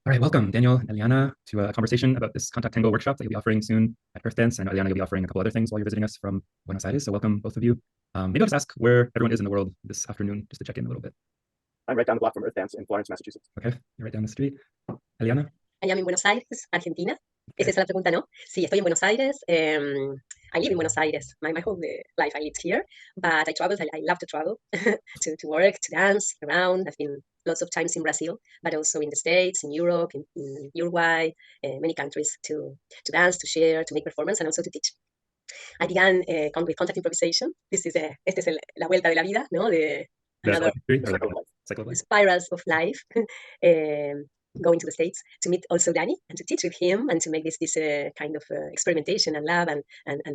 All right, welcome, Daniel and Eliana, to a conversation about this Contact Tango workshop that you'll be offering soon at Earthdance. I know Eliana, you'll be offering a couple other things while you're visiting us from Buenos Aires, so welcome, both of you. Maybe I'll just ask where everyone is in the world this afternoon, just to check in a little bit. I'm right down the block from Earthdance in Florence, Massachusetts. Okay, you're right down the street. Eliana? I am in Buenos Aires, Argentina. Esa Okay. es la pregunta, ¿no? Sí, estoy en Buenos Aires. I live in Buenos Aires. My whole life I lived here, but I traveled. I love to travel to work, to dance around. I've been lots of times in Brazil, but also in the States, in Europe, in Uruguay, many countries to dance, to share, to make performance, and also to teach. I began with contact improvisation. Esta es la vuelta de la vida, ¿no? De The another cycle of life, or like Cycle of life. cycle of life? spirals of life. Going to the States to meet also Danny and to teach with him and to make this kind of experimentation and lab and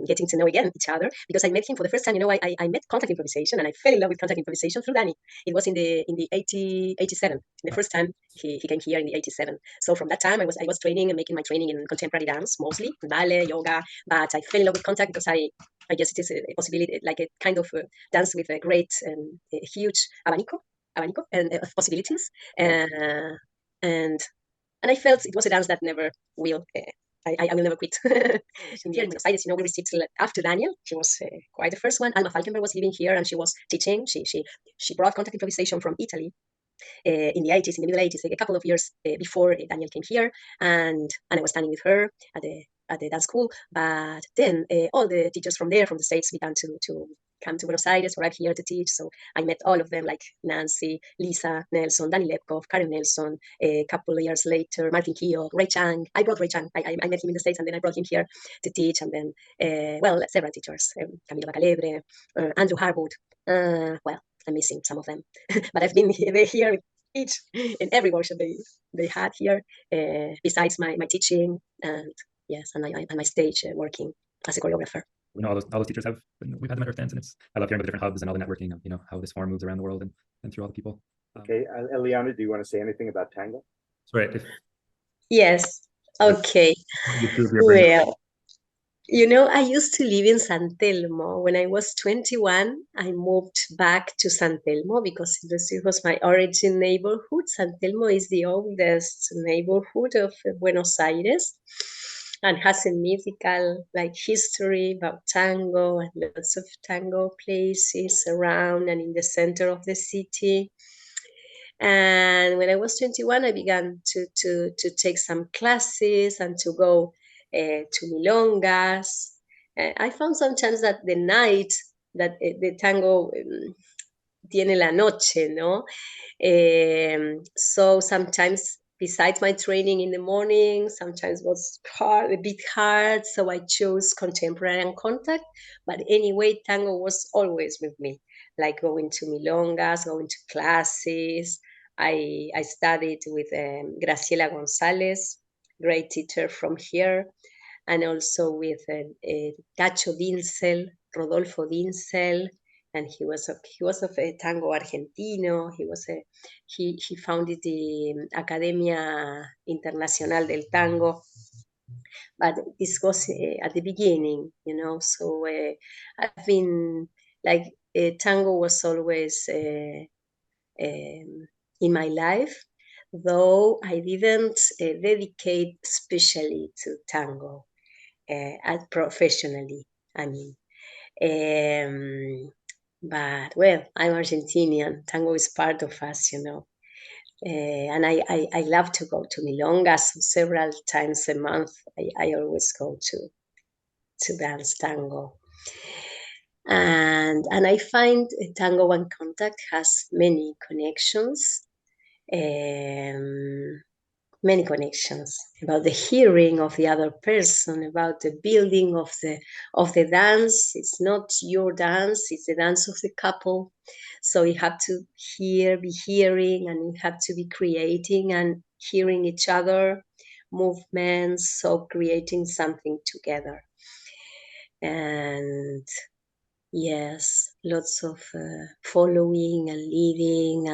getting to know again each other, because I met him for the first time. I met contact improvisation and I fell in love with contact improvisation through Danny. It was in the 87, the first time he came here in the 87. So from that time I was training and making my training in contemporary dance, mostly ballet, yoga, but I fell in love with contact because I guess it is a possibility, like a kind of dance with a great a huge abanico and of possibilities. And I felt it was a dance that never will. I will never quit. Here in Buenos Aires, we received after Daniel. She was quite the first one. Alma Falkenberg was living here and she was teaching. She brought contact improvisation from Italy in the 80s, in the middle 80s, like a couple of years before Daniel came here, and I was standing with her at the dance school. But then all the teachers from there, from the States, began to come to Buenos Aires, arrive here to teach. So I met all of them, like Nancy, Lisa Nelson, Danny Lepkov, Karen Nelson. A couple of years later, Martin Keogh, Ray Chang. I brought Ray Chang. I met him in the States, and then I brought him here to teach. And then, several teachers, Camilo Bacalebre, Andrew Harwood. Well, I'm missing some of them, but I've been here with each and every workshop they had here, besides my teaching and yes, and my stage working as a choreographer. We know all those teachers we've had them at Earthdance, and I love hearing about the different hubs and all the networking of, how this form moves around the world and through all the people. Okay, Eliana, do you want to say anything about tango? So right, if Yes. Okay. Well, I used to live in San Telmo. When I was 21, I moved back to San Telmo because it was my origin neighborhood. San Telmo is the oldest neighborhood of Buenos Aires and has a mythical history about tango and lots of tango places around and in the center of the city. And when I was 21, I began to take some classes and to go to milongas. I found sometimes that the night that the tango tiene la noche, ¿no? So sometimes besides my training in the morning, sometimes was a bit hard. So I chose contemporary and contact. But anyway, tango was always with me, like going to milongas, going to classes. I studied with Graciela Gonzalez, great teacher from here, and also with Tacho Dinsel, Rodolfo Dinsel, and he was of a tango argentino. He founded the Academia Internacional del Tango, but this was at the beginning, So I've been tango was always in my life, though I didn't dedicate especially to tango professionally. I mean. But well, I'm Argentinian. Tango is part of us, and I love to go to milongas several times a month. I always go to dance tango. And I find tango and contact has many connections. Many connections about the hearing of the other person, about the building of the dance. It's not your dance, it's the dance of the couple. So you have to be hearing, and you have to be creating and hearing each other, movements, so creating something together. And yes, lots of following and leading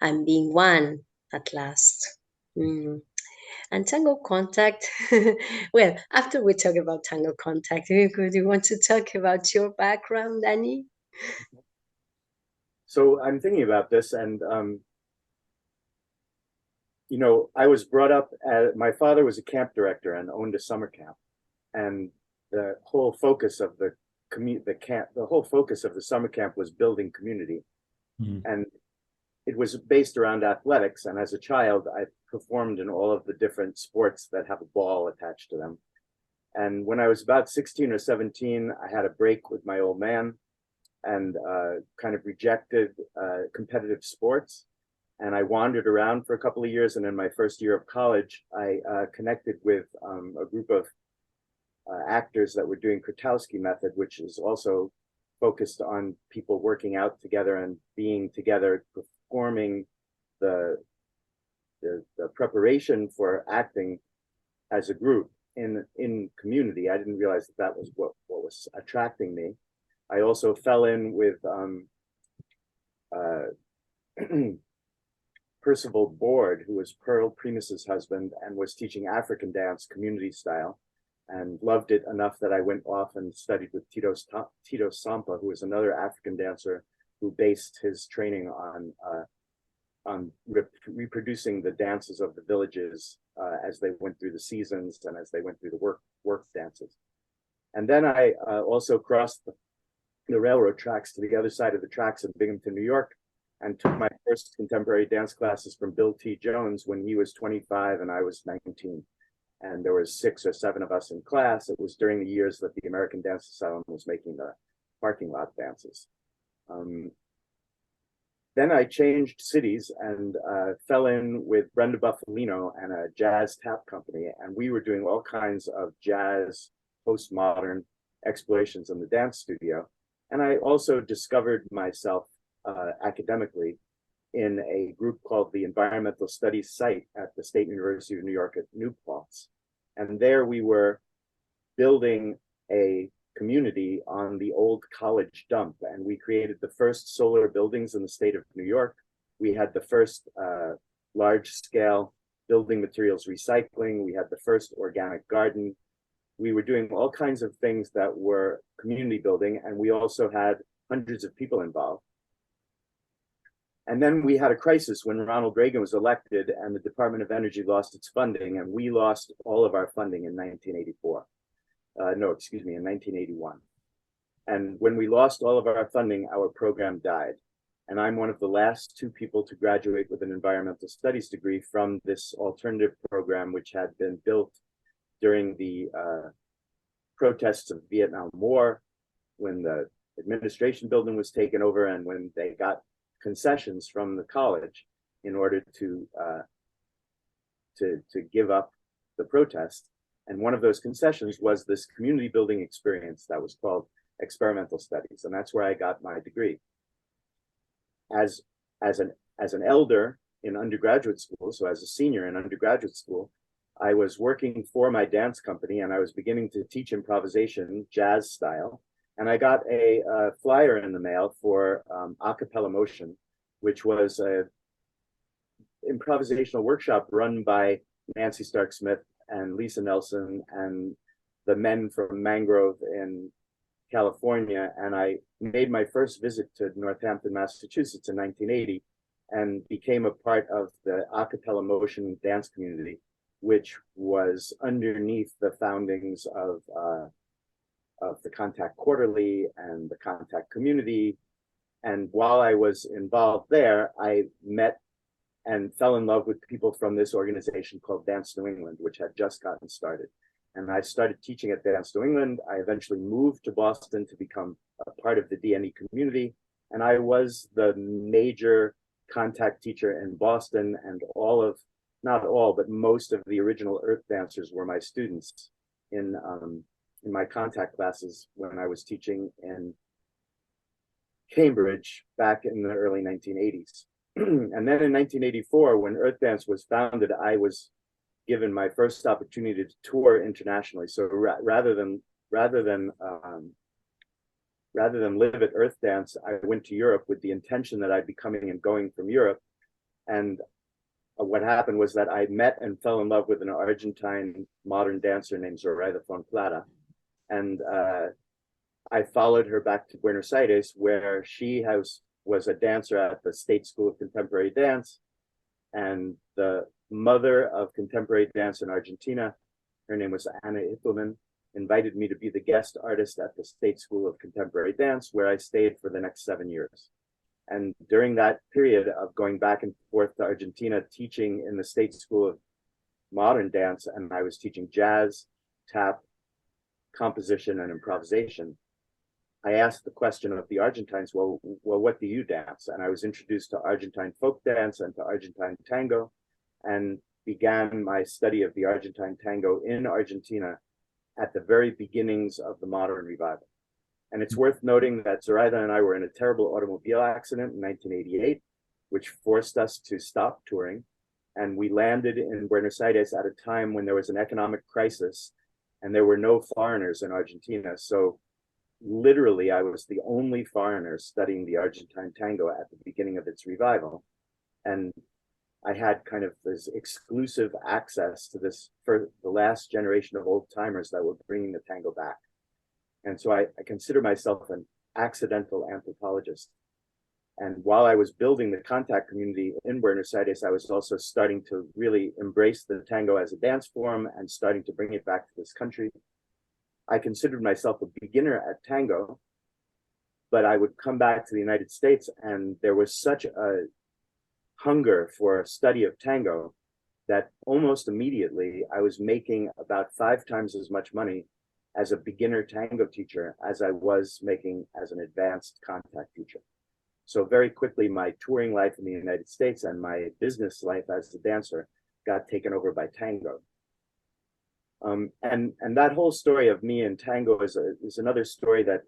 and being one at last. And tango contact, well, after we talk about tango contact, do you want to talk about your background, Danny? So I'm thinking about this, and I was brought up my father was a camp director and owned a summer camp, and the whole focus of the whole focus of the summer camp was building community, and it was based around athletics. And as a child, I performed in all of the different sports that have a ball attached to them. And when I was about 16 or 17, I had a break with my old man and kind of rejected competitive sports. And I wandered around for a couple of years. And in my first year of college, I connected with a group of actors that were doing Krotowski method, which is also focused on people working out together and being together, performing the preparation for acting as a group in community. I didn't realize that was what was attracting me. I also fell in with Percival Board, who was Pearl Primus's husband and was teaching African dance community style, and loved it enough that I went off and studied with Tito Sampa, who was another African dancer who based his training on reproducing the dances of the villages as they went through the seasons and as they went through the work dances. And then I also crossed the railroad tracks to the other side of the tracks in Binghamton, New York, and took my first contemporary dance classes from Bill T. Jones when he was 25 and I was 19. And there was 6 or 7 of us in class. It was during the years that the American Dance Asylum was making the parking lot dances. Then I changed cities and fell in with Brenda Buffalino and a jazz tap company. And we were doing all kinds of jazz, postmodern explorations in the dance studio. And I also discovered myself academically in a group called the Environmental Studies Site at the State University of New York at New Paltz. And there we were building a community on the old college dump. And we created the first solar buildings in the state of New York. We had the first large scale building materials recycling. We had the first organic garden. We were doing all kinds of things that were community building. And we also had hundreds of people involved. And then we had a crisis when Ronald Reagan was elected and the Department of Energy lost its funding, and we lost all of our funding in 1984. In 1981. And when we lost all of our funding, our program died. And I'm one of the last 2 people to graduate with an environmental studies degree from this alternative program, which had been built during the protests of the Vietnam War, when the administration building was taken over and when they got concessions from the college in order to give up the protest. And one of those concessions was this community building experience that was called experimental studies. And that's where I got my degree. As an elder in undergraduate school, so as a senior in undergraduate school, I was working for my dance company and I was beginning to teach improvisation, jazz style. And I got a flyer in the mail for Acapella Motion, which was a improvisational workshop run by Nancy Stark-Smith and Lisa Nelson and the men from Mangrove in California. And I made my first visit to Northampton, Massachusetts in 1980 and became a part of the Acapella Motion dance community, which was underneath the foundings of the Contact Quarterly and the Contact Community. And while I was involved there, I met and fell in love with people from this organization called Dance New England, which had just gotten started. And I started teaching at Dance New England. I eventually moved to Boston to become a part of the DNE community. And I was the major contact teacher in Boston, and not all, but most of the original Earth dancers were my students in my contact classes when I was teaching in Cambridge back in the early 1980s. And then in 1984, when Earthdance was founded, I was given my first opportunity to tour internationally. So rather than live at Earthdance, I went to Europe with the intention that I'd be coming and going from Europe. And what happened was that I met and fell in love with an Argentine modern dancer named Zoraida Fonplata. And I followed her back to Buenos Aires, where she was a dancer at the State School of Contemporary Dance. And the mother of contemporary dance in Argentina, her name was Anna Ittelman, invited me to be the guest artist at the State School of Contemporary Dance, where I stayed for the next 7 years. And during that period of going back and forth to Argentina, teaching in the State School of Modern Dance, and I was teaching jazz, tap, composition, and improvisation, I asked the question of the Argentines, well, what do you dance? And I was introduced to Argentine folk dance and to Argentine tango, and began my study of the Argentine tango in Argentina at the very beginnings of the modern revival. And it's worth noting that Zoraida and I were in a terrible automobile accident in 1988, which forced us to stop touring. And we landed in Buenos Aires at a time when there was an economic crisis and there were no foreigners in Argentina. So literally, I was the only foreigner studying the Argentine tango at the beginning of its revival. And I had kind of this exclusive access to this for the last generation of old timers that were bringing the tango back. And so I consider myself an accidental anthropologist. And while I was building the contact community in Buenos Aires, I was also starting to really embrace the tango as a dance form and starting to bring it back to this country. I considered myself a beginner at tango, but I would come back to the United States and there was such a hunger for a study of tango that almost immediately I was making about 5 times as much money as a beginner tango teacher as I was making as an advanced contact teacher. So very quickly, my touring life in the United States and my business life as a dancer got taken over by tango. And that whole story of me and tango is another story that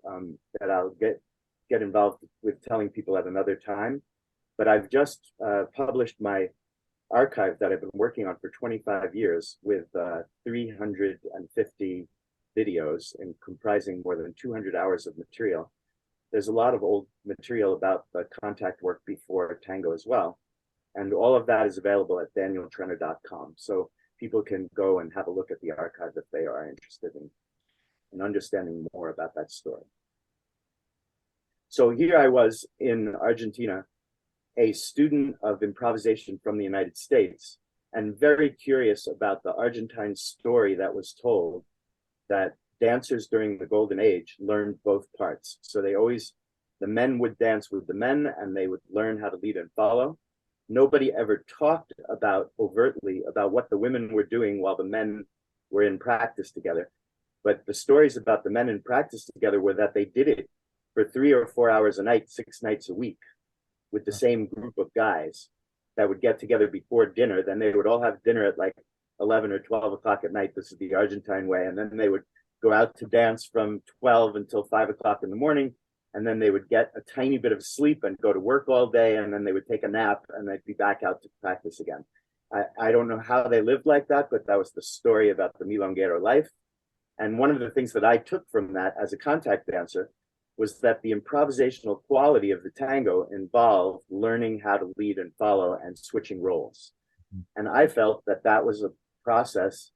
that I'll get involved with telling people at another time. But I've just published my archive that I've been working on for 25 years with 350 videos and comprising more than 200 hours of material. There's a lot of old material about the contact work before tango as well. And all of that is available at danieltrenner.com. So people can go and have a look at the archive if they are interested in understanding more about that story. So here I was in Argentina, a student of improvisation from the United States, and very curious about the Argentine story that was told that dancers during the Golden Age learned both parts. So the men would dance with the men and they would learn how to lead and follow. Nobody ever talked about overtly about what the women were doing while the men were in practice together. But the stories about the men in practice together were that they did it for 3 or 4 hours a night, 6 nights a week, with the same group of guys that would get together before dinner. Then they would all have dinner at like 11 or 12 o'clock at night. This is the Argentine way. And then they would go out to dance from 12 until 5 o'clock in the morning. And then they would get a tiny bit of sleep and go to work all day. And then they would take a nap and they'd be back out to practice again. I don't know how they lived like that, but that was the story about the milonguero life. And one of the things that I took from that as a contact dancer was that the improvisational quality of the tango involved learning how to lead and follow and switching roles. And I felt that that was a process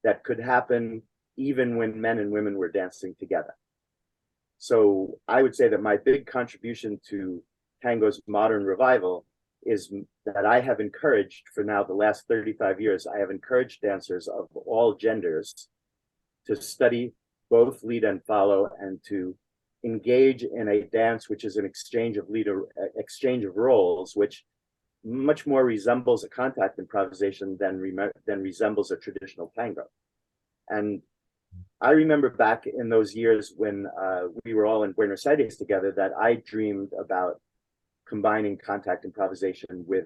that could happen even when men and women were dancing together. So I would say that my big contribution to tango's modern revival is that I have encouraged, for now the last 35 years, I have encouraged dancers of all genders to study both lead and follow and to engage in a dance which is an exchange of roles, which much more resembles a contact improvisation than resembles a traditional tango. And I remember back in those years when we were all in Buenos Aires together that I dreamed about combining contact improvisation with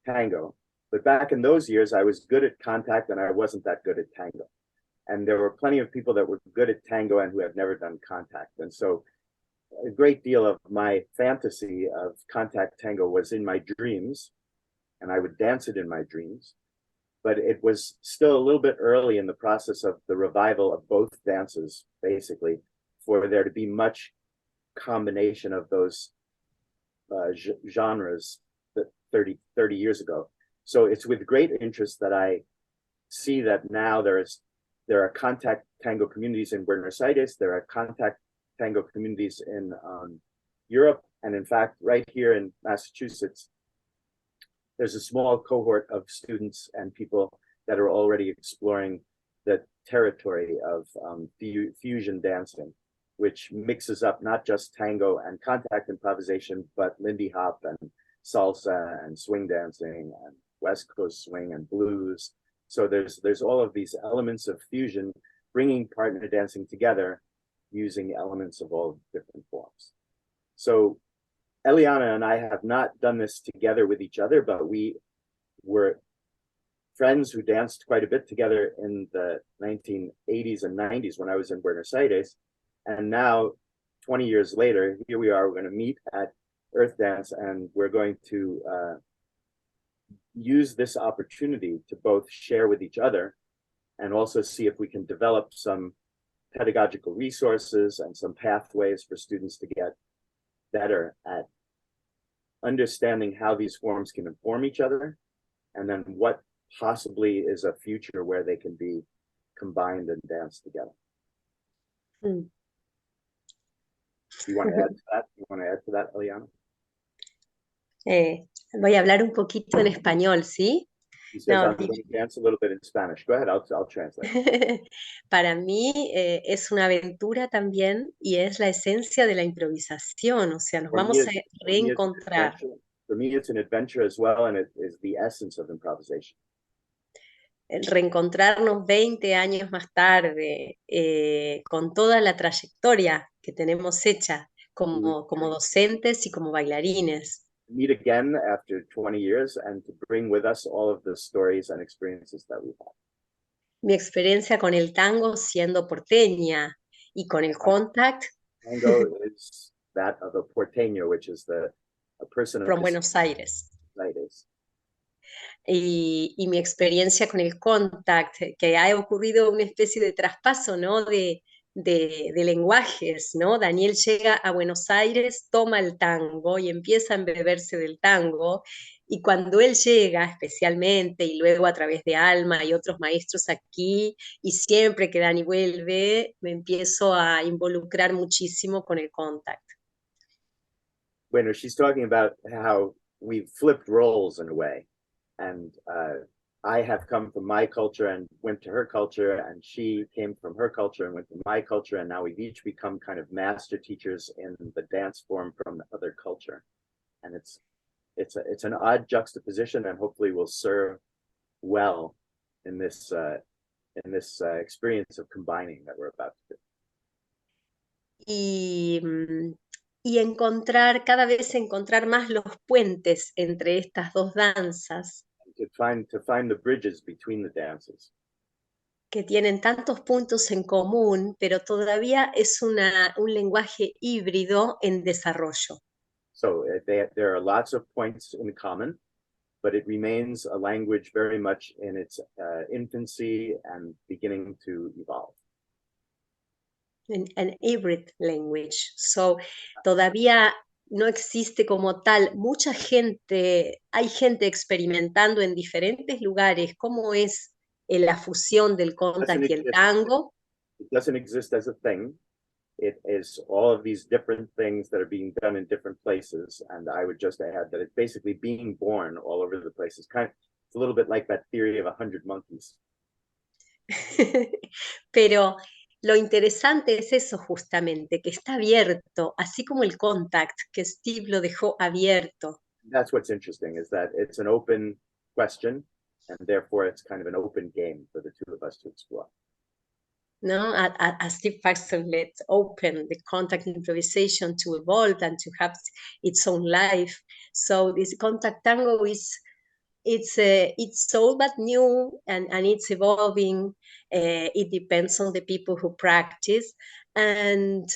tango. But back in those years, I was good at contact and I wasn't that good at tango. And there were plenty of people that were good at tango and who had never done contact. And so a great deal of my fantasy of contact tango was in my dreams, and I would dance it in my dreams. But it was still a little bit early in the process of the revival of both dances, basically, for there to be much combination of those genres that 30 years ago. So it's with great interest that I see that now there are contact tango communities in Buenos Aires, there are contact tango communities in Europe, and in fact, right here in Massachusetts, there's a small cohort of students and people that are already exploring the territory of fusion dancing, which mixes up not just tango and contact improvisation, but Lindy hop and salsa and swing dancing and West Coast swing and blues. So there's all of these elements of fusion, bringing partner dancing together using elements of all different forms. So Eliana and I have not done this together with each other, but we were friends who danced quite a bit together in the 1980s and 90s when I was in Buenos Aires. And now, 20 years later, here we are, we're going to meet at Earthdance, and we're going to use this opportunity to both share with each other and also see if we can develop some pedagogical resources and some pathways for students to get better at understanding how these forms can inform each other, and then what possibly is a future where they can be combined and dance together. Mm. You want to add to that? You want to add to that, Eliana? Voy a hablar un poquito en español, ¿sí? He says, No, I'm going to dance a little bit in Spanish. Go ahead, I'll translate. Para mí es una aventura también y es la esencia de la improvisación, o sea, nos vamos a reencontrar. For me, it's an adventure as well, and it is the essence of improvisation. Reencontrarnos 20 años más tarde, con toda la trayectoria que tenemos hecha como docentes y como bailarines. Meet again after 20 years and to bring with us all of the stories and experiences that we've had. Mi experiencia con el tango siendo porteña y con el contact. Tango is that of a porteño, which is a person from Buenos Aires. Aires. Y mi experiencia con el contact, que ha ocurrido una especie de traspaso, ¿no? de lenguajes, ¿no? Daniel llega a Buenos Aires, toma el tango y empieza a embeberse del tango, y cuando él llega especialmente, y luego a través de Alma y otros maestros aquí, y siempre que Dani vuelve, me empiezo a involucrar muchísimo con el contact. Bueno, she's talking about how we've flipped roles in a way, and I have come from my culture and went to her culture, and she came from her culture and went to my culture, and now we've each become kind of master teachers in the dance form from the other culture. And it's an odd juxtaposition, and hopefully will serve well in this experience of combining that we're about to do. Y cada vez encontrar más los puentes entre estas dos danzas. To find the bridges between the dances. Que tienen tantos puntos en común, pero todavía es un lenguaje híbrido en desarrollo. So there are lots of points in common, but it remains a language very much in its infancy and beginning to evolve. An hybrid language. So todavía no existe como tal. Hay gente experimentando en diferentes lugares cómo es la fusión del contact y el tango. It doesn't exist as a thing. It is all of these different things that are being done in different places. And I would just add that it's basically being born all over the place. It's a little bit like that theory of 100 monkeys. Pero lo interesante es eso justamente, que está abierto, así como el contact, que Steve lo dejó abierto. That's what's interesting, is that it's an open question, and therefore it's kind of an open game for the two of us to explore. No, as Steve Paxton let open the contact improvisation to evolve and to have its own life. So this contact tango it's old but new, and it's evolving. It depends on the people who practice, and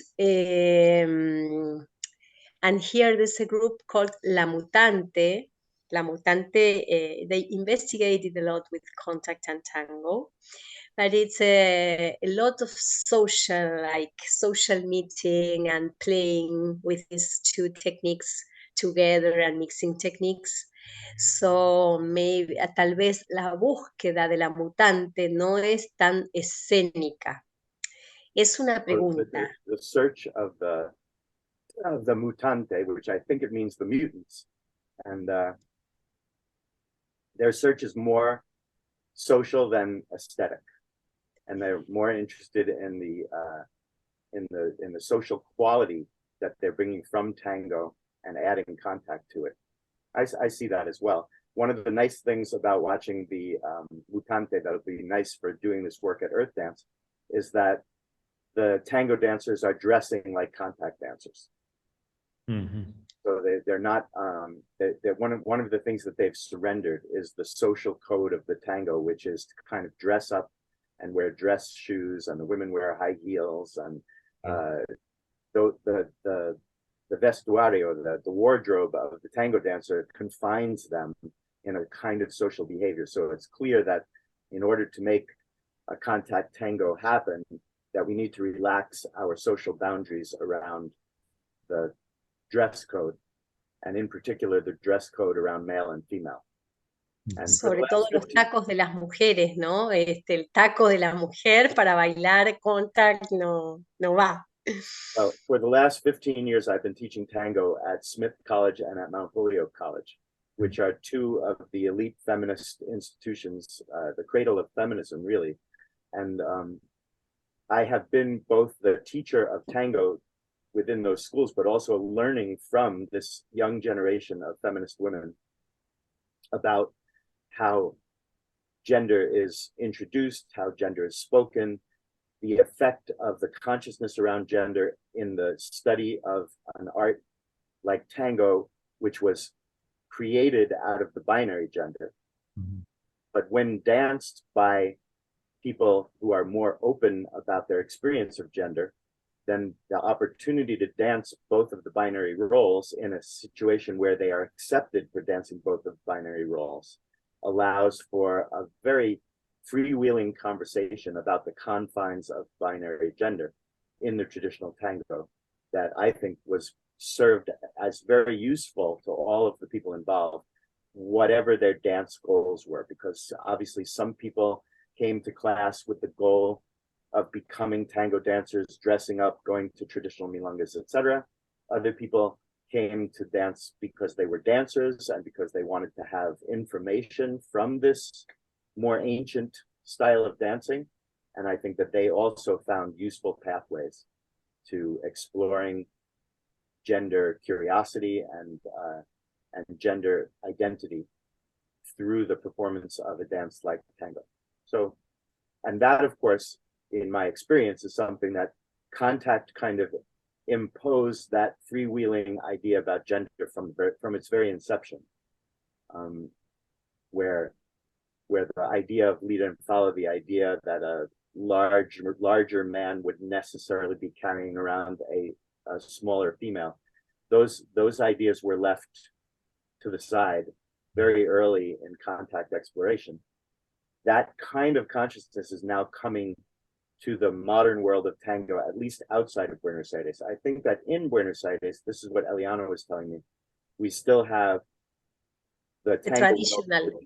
here there's a group called La Mutante. La Mutante, they investigated a lot with contact and tango, but it's a lot of social meeting and playing with these two techniques together and mixing techniques. So maybe, tal vez la búsqueda de la mutante no es tan escénica. Es una pregunta. The search of the mutante, which I think it means the mutants, and their search is more social than aesthetic, and they're more interested in the social quality that they're bringing from tango and adding contact to it. I see that as well. One of the nice things about watching the Mutante that'll be nice for doing this work at Earthdance is that the tango dancers are dressing like contact dancers. Mm-hmm. So they're not. They're one of the things that they've surrendered is the social code of the tango, which is to kind of dress up and wear dress shoes, and the women wear high heels, and the vestuario, the wardrobe of the tango dancer confines them in a kind of social behavior. So it's clear that in order to make a contact tango happen, that we need to relax our social boundaries around the dress code, and in particular the dress code around male and female. And sobre todo los tacos de las mujeres, ¿no? El taco de la mujer para bailar contact no va. Well, for the last 15 years, I've been teaching tango at Smith College and at Mount Holyoke College, which are two of the elite feminist institutions, the cradle of feminism, really. And I have been both the teacher of tango within those schools, but also learning from this young generation of feminist women about how gender is introduced, how gender is spoken, the effect of the consciousness around gender in the study of an art like tango, which was created out of the binary gender. Mm-hmm. But when danced by people who are more open about their experience of gender, then the opportunity to dance both of the binary roles in a situation where they are accepted for dancing both of the binary roles allows for a very freewheeling conversation about the confines of binary gender in the traditional tango that I think was served as very useful to all of the people involved, whatever their dance goals were, because obviously some people came to class with the goal of becoming tango dancers, dressing up, going to traditional milongas, etc. Other people came to dance because they were dancers and because they wanted to have information from this more ancient style of dancing. And I think that they also found useful pathways to exploring gender curiosity and gender identity through the performance of a dance like tango. So, and that, of course, in my experience, is something that contact kind of imposed that freewheeling idea about gender from its very inception, where the idea of lead and follow, the idea that a larger man would necessarily be carrying around a smaller female, those ideas were left to the side very early in contact exploration. That kind of consciousness is now coming to the modern world of tango, at least outside of Buenos Aires. I think that in Buenos Aires, this is what Eliana was telling me, we still have the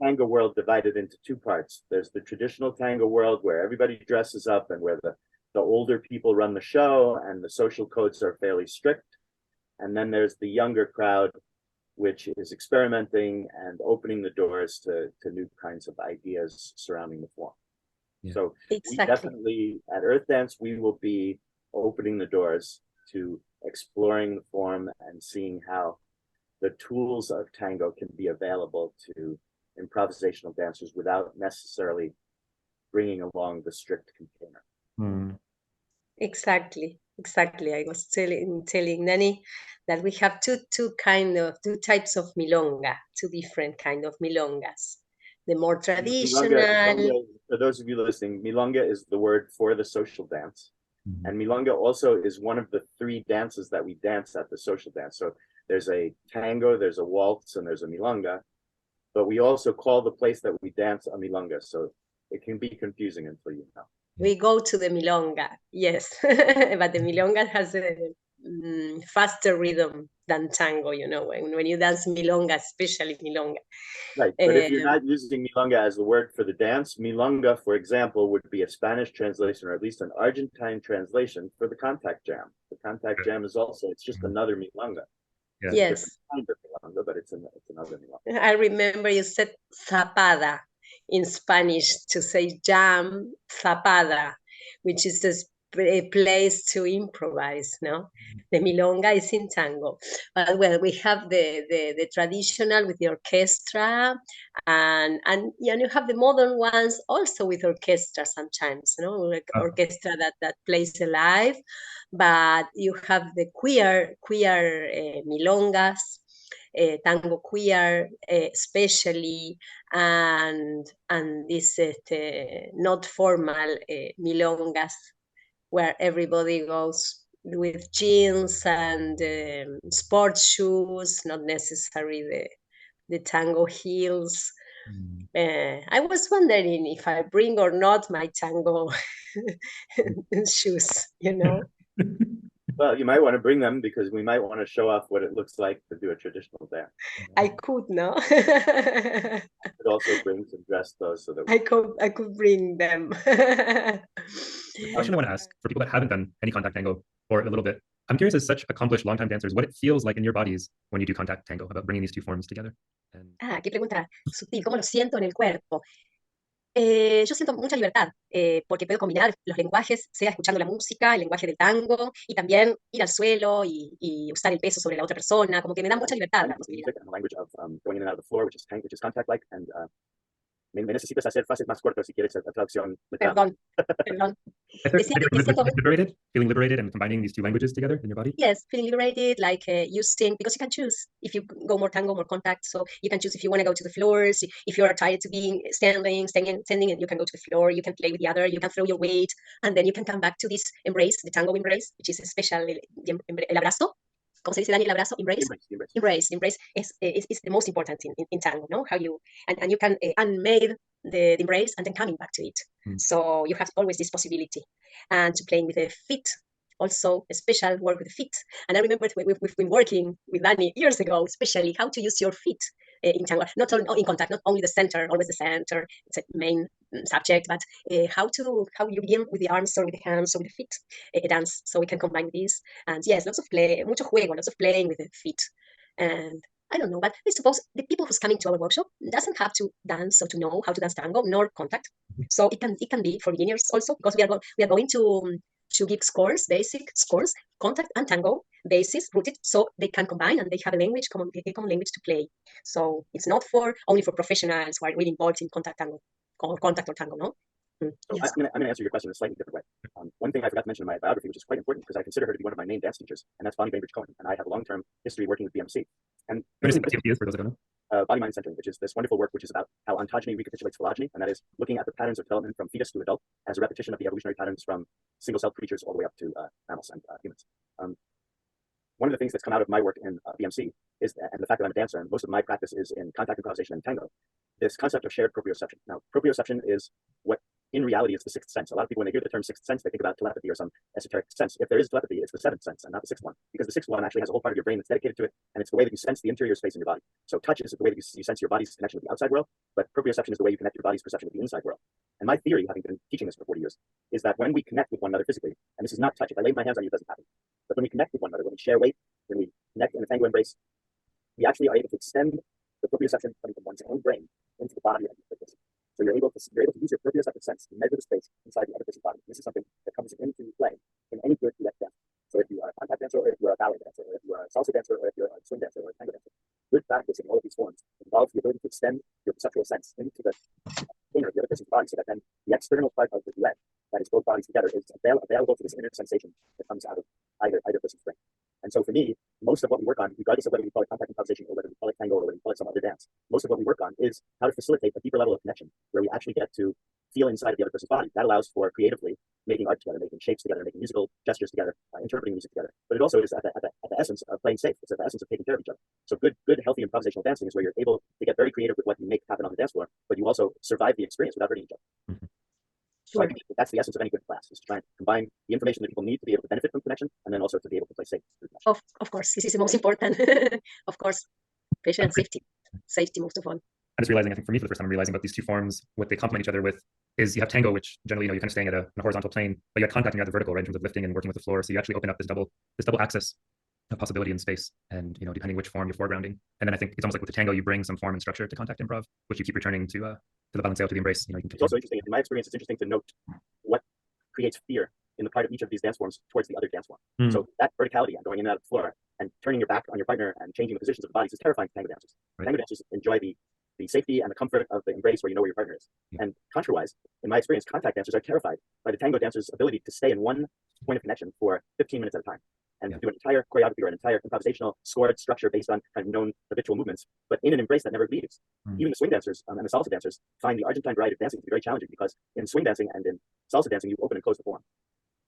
tango world divided into two parts. There's the traditional tango world where everybody dresses up and where the older people run the show and the social codes are fairly strict. And then there's the younger crowd, which is experimenting and opening the doors to new kinds of ideas surrounding the form. Yeah. So we definitely, at Earthdance, we will be opening the doors to exploring the form and seeing how the tools of tango can be available to improvisational dancers without necessarily bringing along the strict container. Mm. Exactly. I was telling Nani that we have two types of milonga, two different kind of milongas. The more traditional. Milonga, for those of you listening, milonga is the word for the social dance. Mm-hmm. And milonga also is one of the three dances that we dance at the social dance. So there's a tango, there's a waltz, and there's a milonga. But we also call the place that we dance a milonga. So it can be confusing until you know. We go to the milonga, yes. But the milonga has a faster rhythm than tango, you know, when you dance milonga, especially milonga. Right, but if you're not using milonga as the word for the dance, milonga, for example, would be a Spanish translation or at least an Argentine translation for the contact jam. The contact jam is also, it's just another milonga. Yeah. Yes. It's kind of milonga, but it's another milonga. I remember you said zapada in Spanish to say jam, zapada, which is a place to improvise, no? The milonga is in tango. But well, we have the traditional with the orchestra, and you have the modern ones also with orchestra sometimes, you know, like orchestra that plays live. But you have the queer milongas, tango queer, especially, and this not formal milongas where everybody goes with jeans and sports shoes, not necessarily the tango heels. I was wondering if I bring or not my tango shoes, you know. Well, you might want to bring them because we might want to show off what it looks like to do a traditional dance. I could, no? Could also bring some dress clothes so that I could bring them. The question I want to ask for people that haven't done any contact tango or a little bit, I'm curious as such accomplished longtime dancers, what it feels like in your bodies when you do contact tango, about bringing these two forms together. And Qué pregunta sutil, ¿cómo lo siento en el cuerpo? Yo siento mucha libertad, porque puedo combinar los lenguajes, sea escuchando la música, el lenguaje del tango, y también ir al suelo y usar el peso sobre la otra persona, como que me da mucha libertad la posibilidad. and the language of going in and out of the floor, which is contact like, and me necesitas hacer frases más cortas si quieres la traducción. Perdón. Decía que siento feeling liberated and combining these two languages together in your body? Yes, feeling liberated, like you sing, because you can choose if you go more tango, more contact. So you can choose if you want to go to the floors, if you are tired to be standing, and you can go to the floor, you can play with the other, you can throw your weight, and then you can come back to this embrace, the tango embrace, which is especially el abrazo. ¿Cómo se dice, Daniel? Abrazo, embrace? Embrace is the most important in tango, no? How you, and you can unmade the embrace and then coming back to it. So you have always this possibility. And to playing with the feet, also a special work with the feet. And I remember we've been working with Dani years ago, especially how to use your feet in tango, not only in contact, not only the center, always the center, it's a main subject, but how you begin with the arms or with the hands or with the feet dance, so we can combine this. And yes, lots of play, mucho juego, lots of playing with the feet. And I don't know, but I suppose the people who's coming to our workshop doesn't have to dance or to know how to dance tango nor contact. So it can be for beginners also, because we are going to give scores, basic scores, contact and tango, basis, rooted, so they can combine and they have a common language to play. So it's not only for professionals who are really involved in contact tango, or contact or tango, no? So yes. I'm going to answer your question in a slightly different way. One thing I forgot to mention in my biography, which is quite important because I consider her to be one of my main dance teachers, and that's Bonnie Bainbridge-Cohen, and I have a long-term history working with BMC. And what TMC is for those that don't know? Body mind centering, which is this wonderful work which is about how ontogeny recapitulates phylogeny, and that is looking at the patterns of development from fetus to adult as a repetition of the evolutionary patterns from single-celled creatures all the way up to mammals and humans. One of the things that's come out of my work in BMC is, and the fact that I'm a dancer, and most of my practice is in contact improvisation and tango, this concept of shared proprioception. Now, proprioception is what in reality is the sixth sense. A lot of people, when they hear the term sixth sense, they think about telepathy or some esoteric sense. If there is telepathy, it's the seventh sense and not the sixth one, because the sixth one actually has a whole part of your brain that's dedicated to it, and it's the way that you sense the interior space in your body. So touch is the way that you sense your body's connection with the outside world, but proprioception is the way you connect your body's perception with the inside world. And my theory, having been teaching this for 40 years, is that when we connect with one another physically, and this is not touch, if I lay my hands on you, it doesn't happen, but when we connect with one another, when we share weight, when we connect in a tango embrace, we actually are able to extend the proprioception coming from one's own brain into the body of the person. So you're able to use your proprioceptive sense to measure the space inside the other person's body. This is something that comes into play in any good duet dance. So if you are a contact dancer, or if you are a ballet dancer, or if you are a salsa dancer, or if you're a swing dancer, or a tango dancer, good practice in all of these forms involves the ability to extend your perceptual sense into the inner of the other person's body, so that then the external part of the duet, that is both bodies together, is available to this inner sensation that comes out of either person's brain. And so for me, most of what we work on, regardless of whether we call it contact improvisation or whether we call it tango or whether we call it some other dance, most of what we work on is how to facilitate a deeper level of connection where we actually get to feel inside of the other person's body. That allows for creatively making art together, making shapes together, making musical gestures together, interpreting music together. But it also is at the essence of playing safe. It's at the essence of taking care of each other. So good, healthy improvisational dancing is where you're able to get very creative with what you make happen on the dance floor, but you also survive the experience without hurting each other. Mm-hmm. So I think that's the essence of any good class, is to try and combine the information that people need to be able to benefit from connection, and then also to be able to play safe. Of course, this is the most important. Of course, patient and safety most of all. I'm just realizing, I think for me, for the first time, I'm realizing about these two forms, what they complement each other with is you have tango, which generally, you're kind of staying at a horizontal plane, but you have contact and you have the vertical, right, in terms of lifting and working with the floor. So you actually open up this double axis of possibility in space, and depending which form you're foregrounding. And then I think it's almost like with the tango, you bring some form and structure to contact improv, which you keep returning to the balanceo, to the embrace. You can it's also interesting. In my experience, it's interesting to note what creates fear in the part of each of these dance forms towards the other dance form. So that verticality and going in and out of the floor and turning your back on your partner and changing the positions of the bodies is terrifying to tango dancers. Right. Tango dancers enjoy the safety and the comfort of the embrace where you know where your partner is. Yeah. And contrariwise, in my experience, contact dancers are terrified by the tango dancer's ability to stay in one point of connection for 15 minutes at a time and do an entire choreography or an entire improvisational scored structure based on kind of known habitual movements, but in an embrace that never leaves. Even the swing dancers and the salsa dancers find the Argentine variety of dancing to be very challenging, because in swing dancing and in salsa dancing, you open and close the form.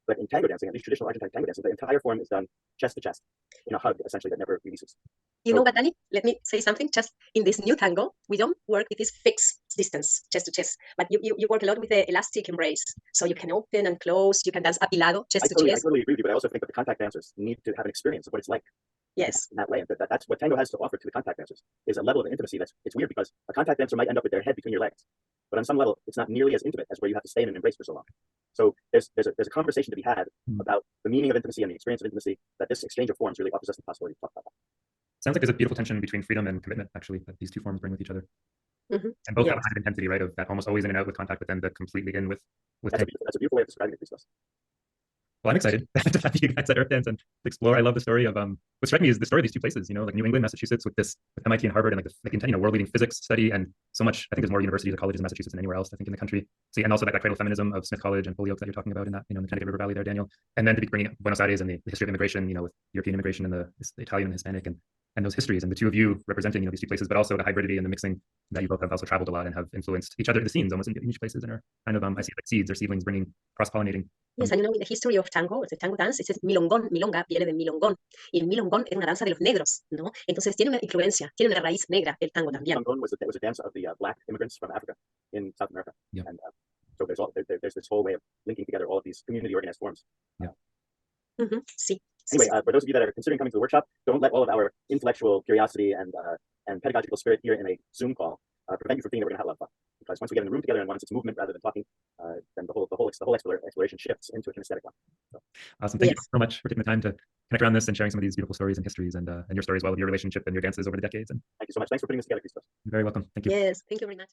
But in tango dancing, at least traditional Argentine tango dancing, the entire form is done chest to chest in a hug, essentially, that never releases. You know what, Danny? Let me say something. Just in this new tango, we don't work with this fixed distance, chest to chest, but you work a lot with the elastic embrace. So you can open and close, you can dance apilado, chest to chest. I totally agree with you, but I also think that the contact dancers need to have an experience of what it's like. Yes. In that way. That's what tango has to offer to the contact dancers, is a level of intimacy it's weird, because a contact dancer might end up with their head between your legs, but on some level, it's not nearly as intimate as where you have to stay in an embrace for so long. So there's a conversation to be had about the meaning of intimacy and the experience of intimacy that this exchange of forms really offers us the possibility to talk about that. Sounds like there's a beautiful tension between freedom and commitment, actually, that these two forms bring with each other. And both have a kind of intensity, right, of that almost always in and out with contact, but then the completely in with that's a beautiful way of describing it, Christos. Well, I'm excited to have you guys at Earthdance and explore. I love the story of what struck me is the story of these two places, like New England, Massachusetts, with MIT and Harvard, and the world-leading physics study, and so much. I think there's more universities or colleges in Massachusetts than anywhere else, I think, in the country. So, and also that cradle of feminism of Smith College and Holyoke that you're talking about in that, in the Connecticut River Valley there, Daniel. And then to be bringing Buenos Aires and the history of immigration, with European immigration and the Italian and Hispanic and those histories, and the two of you representing these two places, but also the hybridity and the mixing that you both have also traveled a lot and have influenced each other, the scenes almost in each places, and are kind of I see like seeds or seedlings bringing cross-pollinating. Yes, and in the history of tango, the tango dance, it says milongón, milonga viene de milongón, y el milongón es una danza de los negros, ¿no? Entonces tiene una influencia, tiene una raíz negra el tango también. Milongón was a dance of the black immigrants from Africa in South America, and so there's this whole way of linking together all of these community organized forms. Sí. Anyway, for those of you that are considering coming to the workshop, don't let all of our intellectual curiosity and pedagogical spirit here in a Zoom call prevent you from thinking that we're going to have a lot of fun. Because once we get in the room together and once it's movement rather than talking, then the whole exploration shifts into a kinesthetic one. So. Awesome. Thank you so much for taking the time to connect around this and sharing some of these beautiful stories and histories and your story as well of your relationship and your dances over the decades. And thank you so much. Thanks for putting this together, Christos. You're very welcome. Thank you. Yes, thank you very much.